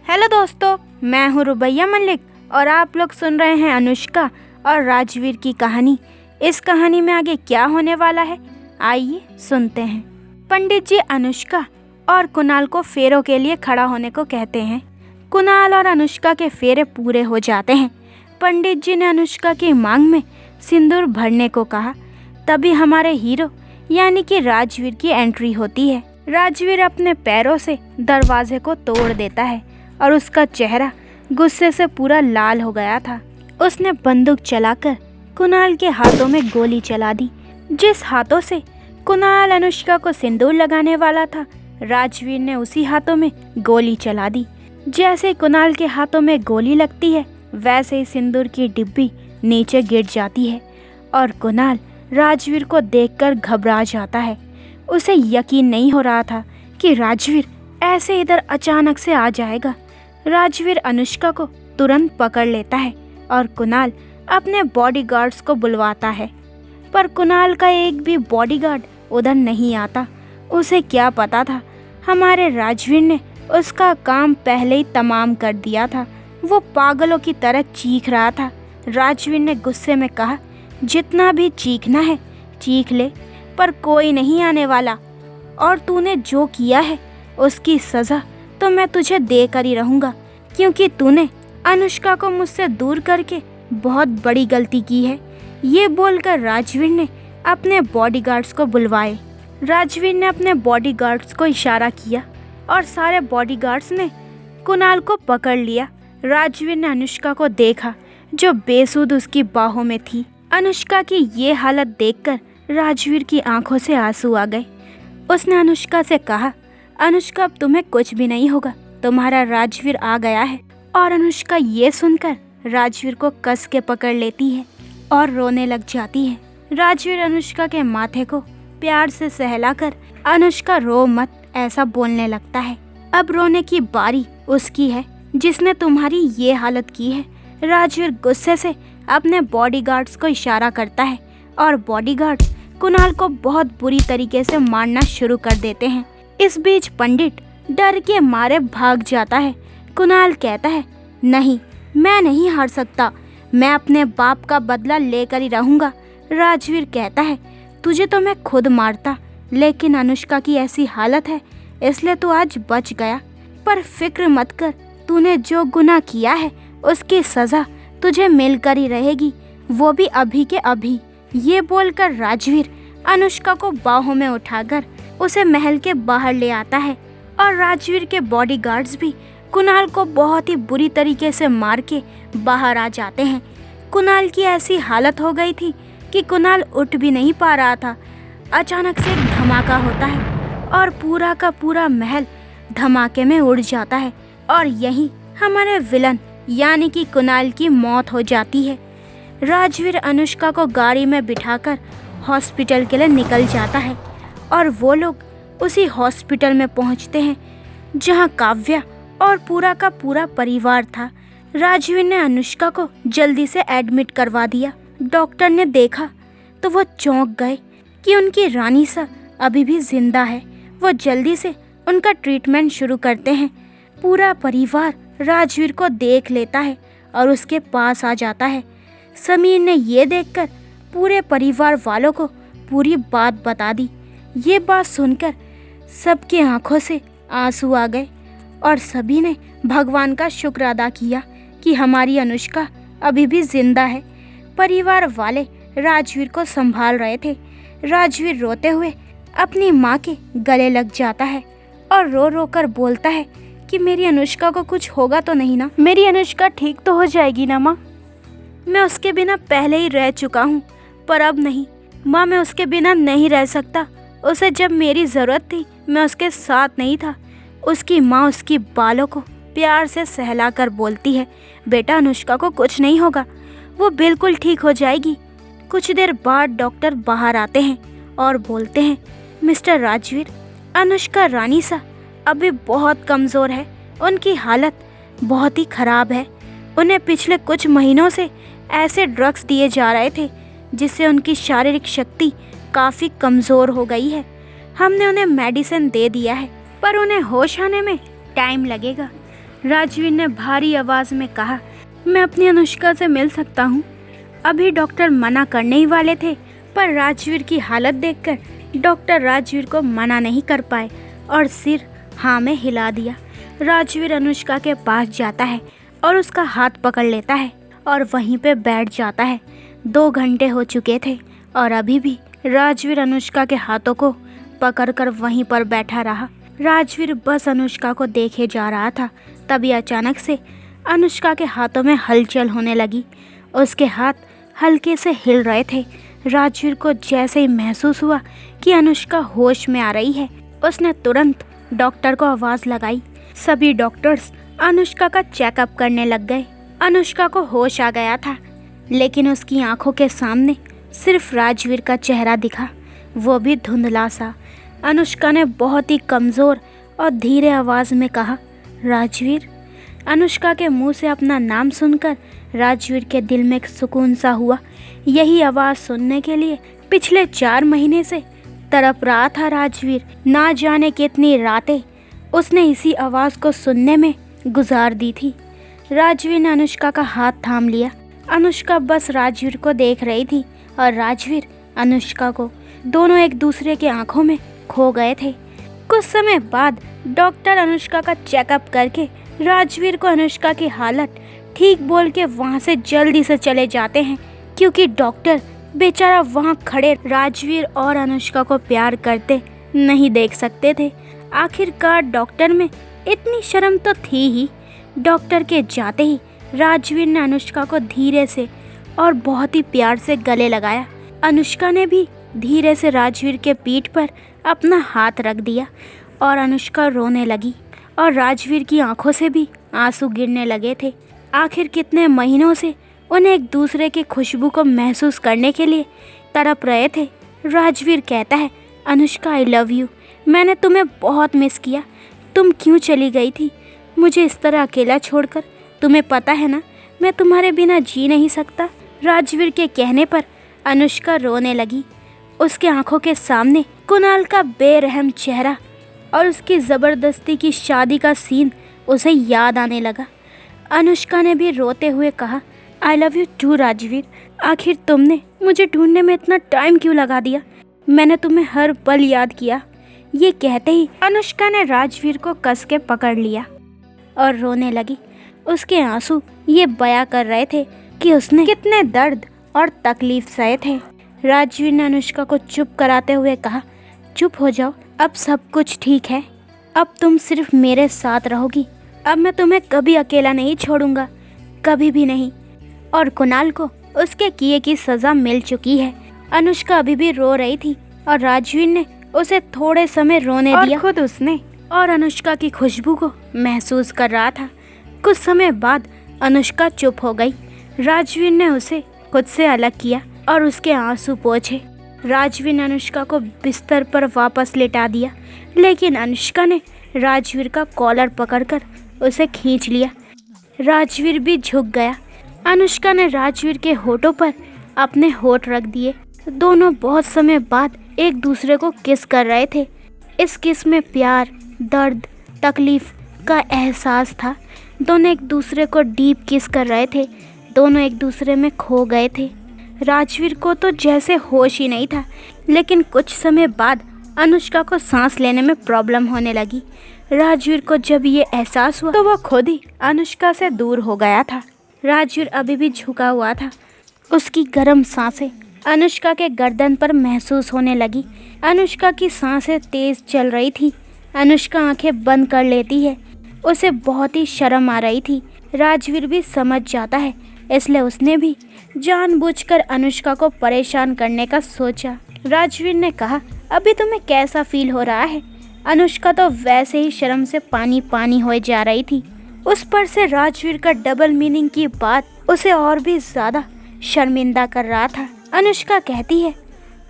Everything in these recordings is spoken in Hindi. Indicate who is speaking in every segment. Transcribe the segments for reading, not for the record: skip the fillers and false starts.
Speaker 1: हेलो दोस्तों, मैं हूँ रुबैया मलिक और आप लोग सुन रहे हैं अनुष्का और राजवीर की कहानी। इस कहानी में आगे क्या होने वाला है, आइए सुनते हैं। पंडित जी अनुष्का और कुणाल को फेरों के लिए खड़ा होने को कहते हैं। कुणाल और अनुष्का के फेरे पूरे हो जाते हैं। पंडित जी ने अनुष्का की मांग में सिंदूर भरने को कहा। तभी हमारे हीरो यानी कि राजवीर की एंट्री होती है। राजवीर अपने पैरों से दरवाजे को तोड़ देता है और उसका चेहरा गुस्से से पूरा लाल हो गया था। उसने बंदूक चलाकर कुणाल के हाथों में गोली चला दी। जिस हाथों से कुणाल अनुष्का को सिंदूर लगाने वाला था, राजवीर ने उसी हाथों में गोली चला दी। जैसे कुणाल के हाथों में गोली लगती है, वैसे ही सिंदूर की डिब्बी नीचे गिर जाती है और कुणाल राजवीर को देखकर घबरा जाता है। उसे यकीन नहीं हो रहा था कि राजवीर ऐसे इधर अचानक से आ जाएगा। राजवीर अनुष्का को तुरंत पकड़ लेता है और कुणाल अपने बॉडीगार्ड्स को बुलवाता है, पर कुणाल का एक भी बॉडीगार्ड उधर नहीं आता। उसे क्या पता था, हमारे राजवीर ने उसका काम पहले ही तमाम कर दिया था। वो पागलों की तरह चीख रहा था। राजवीर ने गुस्से में कहा, जितना भी चीखना है चीख ले, पर कोई नहीं आने वाला, और तूने जो किया है उसकी सज़ा तो मैं तुझे देकर ही रहूँगा, क्योंकि तूने अनुष्का को मुझसे दूर करके बहुत बड़ी गलती की है। ये बोलकर राजवीर ने अपने बॉडीगार्ड्स को बुलवाए। राजवीर ने अपने बॉडीगार्ड्स को इशारा किया और सारे बॉडीगार्ड्स ने कुणाल को पकड़ लिया। राजवीर ने अनुष्का को देखा जो बेसुध उसकी बाहों में थी। अनुष्का की ये हालत देखकर राजवीर की आंखों से आंसू आ गए। उसने अनुष्का से कहा, अनुष्का अब तुम्हें कुछ भी नहीं होगा, तुम्हारा राजवीर आ गया है। और अनुष्का ये सुनकर राजवीर को कस के पकड़ लेती है और रोने लग जाती है। राजवीर अनुष्का के माथे को प्यार से सहलाकर, अनुष्का रो मत, ऐसा बोलने लगता है। अब रोने की बारी उसकी है जिसने तुम्हारी ये हालत की है। राजवीर गुस्से से अपने बॉडीगार्ड्स को इशारा करता है और बॉडीगार्ड्स कुणाल को बहुत बुरी तरीके से मारना शुरू कर देते हैं। इस बीच पंडित डर के मारे भाग जाता है। कुणाल कहता है, नहीं, मैं नहीं हार सकता, मैं अपने बाप का बदला लेकर ही रहूँगा। राजवीर कहता है, तुझे तो मैं खुद मारता, लेकिन अनुष्का की ऐसी हालत है इसलिए तू आज बच गया। पर फिक्र मत कर, तूने जो गुनाह किया है उसकी सज़ा तुझे मिलकर ही रहेगी, वो भी अभी के अभी। ये बोलकर राजवीर अनुष्का को बाहों में उठाकर उसे महल के बाहर ले आता है और राजवीर के बॉडीगार्ड्स भी कुणाल को बहुत ही बुरी तरीके से मार के बाहर आ जाते हैं। कुणाल की ऐसी हालत हो गई थी कि कुणाल उठ भी नहीं पा रहा था। अचानक से एक धमाका होता है और पूरा का पूरा महल धमाके में उड़ जाता है और यहीं हमारे विलन यानी कि कुणाल की मौत हो जाती है। राजवीर अनुष्का को गाड़ी में बिठाकर हॉस्पिटल के लिए निकल जाता है और वो लोग उसी हॉस्पिटल में पहुंचते हैं जहां काव्या और पूरा का पूरा परिवार था। राजवीर ने अनुष्का को जल्दी से एडमिट करवा दिया। डॉक्टर ने देखा तो वो चौंक गए कि उनकी रानी सा अभी भी जिंदा है। वो जल्दी से उनका ट्रीटमेंट शुरू करते हैं। पूरा परिवार राजवीर को देख लेता है और उसके पास आ जाता है। समीर ने ये देखकर पूरे परिवार वालों को पूरी बात बता दी। ये बात सुनकर सबकी आंखों से आंसू आ गए और सभी ने भगवान का शुक्र अदा किया कि हमारी अनुष्का अभी भी जिंदा है। परिवार वाले राजवीर को संभाल रहे थे। राजवीर रोते हुए अपनी माँ के गले लग जाता है और रो रो कर बोलता है कि मेरी अनुष्का को कुछ होगा तो नहीं ना, मेरी अनुष्का ठीक तो हो जाएगी ना माँ। मैं उसके बिना पहले ही रह चुका हूँ, पर अब नहीं माँ, मैं उसके बिना नहीं रह सकता। उसे जब मेरी ज़रूरत थी मैं उसके साथ नहीं था। उसकी माँ उसकी बालों को प्यार से सहलाकर बोलती है, बेटा अनुष्का को कुछ नहीं होगा, वो बिल्कुल ठीक हो जाएगी। कुछ देर बाद डॉक्टर बाहर आते हैं और बोलते हैं, मिस्टर राजवीर, अनुष्का रानी सा अभी बहुत कमज़ोर है, उनकी हालत बहुत ही ख़राब है। उन्हें पिछले कुछ महीनों से ऐसे ड्रग्स दिए जा रहे थे जिससे उनकी शारीरिक शक्ति काफ़ी कमज़ोर हो गई है। हमने उन्हें मेडिसिन दे दिया है, पर उन्हें होश आने में टाइम लगेगा। राजवीर ने भारी आवाज में कहा, मैं अपनी अनुष्का से मिल सकता हूँ। अभी डॉक्टर मना करने ही वाले थे, पर राजवीर की हालत देखकर डॉक्टर राजवीर को मना नहीं कर पाए और सिर हाँ में हिला दिया। राजवीर अनुष्का के पास जाता है और उसका हाथ पकड़ लेता है और वहीं पे बैठ जाता है। 2 घंटे हो चुके थे और अभी भी राजवीर अनुष्का के हाथों को पकड़कर वहीं पर बैठा रहा। राजवीर बस अनुष्का को देखे जा रहा था, तभी अचानक से अनुष्का के हाथों में हलचल होने लगी। उसके हाथ हल्के से हिल रहे थे। राजवीर को जैसे ही महसूस हुआ कि अनुष्का होश में आ रही है, उसने तुरंत डॉक्टर को आवाज़ लगाई। सभी डॉक्टर्स अनुष्का का चेकअप करने लग गए। अनुष्का को होश आ गया था, लेकिन उसकी आंखों के सामने सिर्फ राजवीर का चेहरा दिखा, वो भी धुंधला सा। अनुष्का ने बहुत ही कमज़ोर और धीरे आवाज़ में कहा, राजवीर। अनुष्का के मुंह से अपना नाम सुनकर राजवीर के दिल में एक सुकून सा हुआ। यही आवाज़ सुनने के लिए पिछले 4 महीने से तड़प रहा था राजवीर। ना जाने कितनी रातें उसने इसी आवाज़ को सुनने में गुजार दी थी। राजवीर ने अनुष्का का हाथ थाम लिया। अनुष्का बस राजवीर को देख रही थी और राजवीर अनुष्का को। दोनों एक दूसरे के आंखों में खो गए थे। कुछ समय बाद डॉक्टर अनुष्का का चेकअप करके राजवीर को अनुष्का की हालत ठीक बोल के वहाँ से जल्दी से चले जाते हैं, क्योंकि डॉक्टर बेचारा वहाँ खड़े राजवीर और अनुष्का को प्यार करते नहीं देख सकते थे। आखिरकार डॉक्टर में इतनी शर्म तो थी ही। डॉक्टर के जाते ही राजवीर ने अनुष्का को धीरे से और बहुत ही प्यार से गले लगाया। अनुष्का ने भी धीरे से राजवीर के पीठ पर अपना हाथ रख दिया और अनुष्का रोने लगी और राजवीर की आंखों से भी आंसू गिरने लगे थे। आखिर कितने महीनों से उन्हें एक दूसरे की खुशबू को महसूस करने के लिए तड़प रहे थे। राजवीर कहता है, अनुष्का आई लव यू। मैंने तुम्हें बहुत मिस किया। तुम क्यों चली गई थी मुझे इस तरह अकेला छोड़कर? तुम्हें पता है ना, मैं तुम्हारे बिना जी नहीं सकता। राजवीर के कहने पर अनुष्का रोने लगी। उसके आंखों के सामने कुणाल का बेरहम चेहरा और उसकी ज़बरदस्ती की शादी का सीन उसे याद आने लगा। अनुष्का ने भी रोते हुए कहा, I love you too Rajveer. आखिर तुमने मुझे ढूंढने में इतना टाइम क्यों लगा दिया? मैंने तुम्हें हर पल याद किया। ये कहते ही अनुष्का ने राजवीर को कस के पकड़ लिया और रोने लगी। उसके आंसू ये बयां कर रहे थे कि उसने कितने दर्द और तकलीफ सहे थे। राजवीर ने अनुष्का को चुप कराते हुए कहा, चुप हो जाओ, अब सब कुछ ठीक है। अब तुम सिर्फ मेरे साथ रहोगी। अब मैं तुम्हें कभी अकेला नहीं छोड़ूंगा, कभी भी नहीं। और कुणाल को उसके किए की सज़ा मिल चुकी है। अनुष्का अभी भी रो रही थी और राजवीर ने उसे थोड़े समय रोने दिया। खुद उसने और अनुष्का की खुशबू को महसूस कर रहा था। कुछ समय बाद अनुष्का चुप हो गई। राजवीर ने उसे खुद से अलग किया और उसके आंसू पोंछे। राजवीर ने अनुष्का को बिस्तर पर वापस लेटा दिया, लेकिन अनुष्का ने राजवीर का कॉलर पकड़कर उसे खींच लिया। राजवीर भी झुक गया। अनुष्का ने राजवीर के होठों पर अपने होठ रख दिए। दोनों बहुत समय बाद एक दूसरे को किस कर रहे थे। इस किस में प्यार, दर्द, तकलीफ का एहसास था। दोनों एक दूसरे को डीप किस कर रहे थे। दोनों एक दूसरे में खो गए थे। राजवीर को तो जैसे होश ही नहीं था, लेकिन कुछ समय बाद अनुष्का को सांस लेने में प्रॉब्लम होने लगी। राजवीर को जब ये एहसास हुआ तो वो खुद ही अनुष्का से दूर हो गया था। राजवीर अभी भी झुका हुआ था। उसकी गर्म सांसें अनुष्का के गर्दन पर महसूस होने लगी। अनुष्का की सांसें तेज चल रही थी। अनुष्का आंखें बंद कर लेती है। उसे बहुत ही शर्म आ रही थी। राजवीर भी समझ जाता है, इसलिए उसने भी जानबूझकर अनुष्का को परेशान करने का सोचा। राजवीर ने कहा, अभी तुम्हें कैसा फील हो रहा है? अनुष्का तो वैसे ही शर्म से पानी पानी हो जा रही थी। उस पर से राजवीर का डबल मीनिंग की बात उसे और भी ज़्यादा शर्मिंदा कर रहा था। अनुष्का कहती है,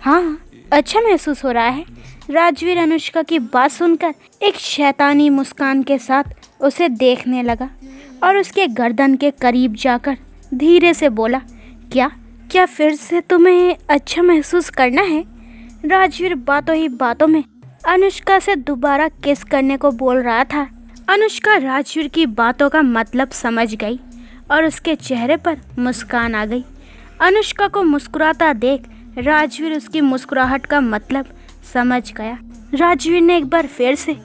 Speaker 1: हाँ अच्छा महसूस हो रहा है। राजवीर अनुष्का की बात सुनकर एक शैतानी मुस्कान के साथ उसे देखने लगा और उसके गर्दन के करीब जाकर धीरे से बोला, क्या फिर से तुम्हें अच्छा महसूस करना है? राजवीर बातों ही बातों में अनुष्का से दोबारा किस करने को बोल रहा था। अनुष्का राजवीर की बातों का मतलब समझ गई और उसके चेहरे पर मुस्कान आ गई। अनुष्का को मुस्कुराता देख राजवीर उसकी मुस्कुराहट का मतलब समझ गया। राजवीर ने एक बार फिर से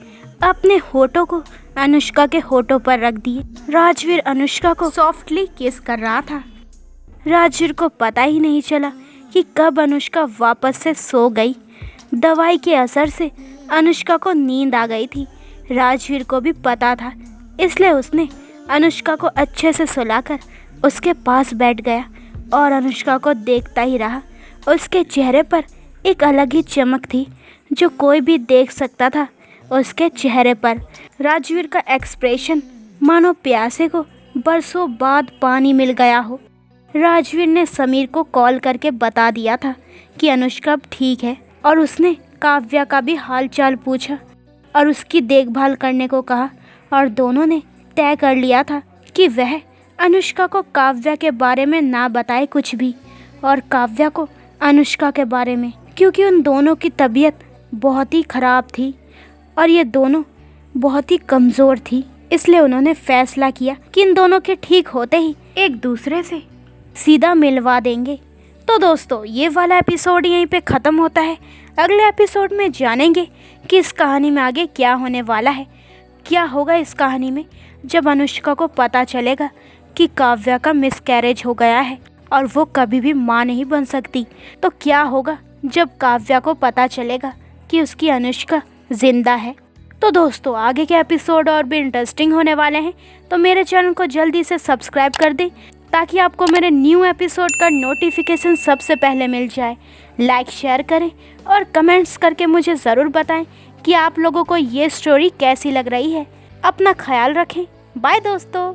Speaker 1: अपने होठों को अनुष्का के होठों पर रख दिए। राजवीर अनुष्का को सॉफ्टली किस कर रहा था। राजवीर को पता ही नहीं चला कि कब अनुष्का वापस से सो गई। दवाई के असर से अनुष्का को नींद आ गई थी। राजवीर को भी पता था, इसलिए उसने अनुष्का को अच्छे से सुलाकर उसके पास बैठ गया और अनुष्का को देखता ही रहा। उसके चेहरे पर एक अलग ही चमक थी जो कोई भी देख सकता था। उसके चेहरे पर राजवीर का एक्सप्रेशन मानो प्यासे को बरसों बाद पानी मिल गया हो। राजवीर ने समीर को कॉल करके बता दिया था कि अनुष्का अब ठीक है और उसने काव्या का भी हालचाल पूछा और उसकी देखभाल करने को कहा और दोनों ने तय कर लिया था कि वह अनुष्का को काव्या के बारे में ना बताए कुछ भी और काव्या को अनुष्का के बारे में, क्योंकि उन दोनों की तबीयत बहुत ही ख़राब थी और ये दोनों बहुत ही कमज़ोर थी। इसलिए उन्होंने फैसला किया कि इन दोनों के ठीक होते ही एक दूसरे से सीधा मिलवा देंगे। तो दोस्तों, ये वाला एपिसोड यहीं पे ख़त्म होता है। अगले एपिसोड में जानेंगे कि इस कहानी में आगे क्या होने वाला है। क्या होगा इस कहानी में जब अनुष्का को पता चलेगा कि काव्या का मिसकैरेज हो गया है और वो कभी भी माँ नहीं बन सकती। तो क्या होगा जब काव्या को पता चलेगा कि उसकी अनुष्का जिंदा है। तो दोस्तों, आगे के एपिसोड और भी इंटरेस्टिंग होने वाले हैं, तो मेरे चैनल को जल्दी से सब्सक्राइब कर दें ताकि आपको मेरे न्यू एपिसोड का नोटिफिकेशन सबसे पहले मिल जाए। लाइक शेयर करें और कमेंट्स करके मुझे ज़रूर बताएं कि आप लोगों को ये स्टोरी कैसी लग रही है। अपना ख्याल रखें। बाय दोस्तों।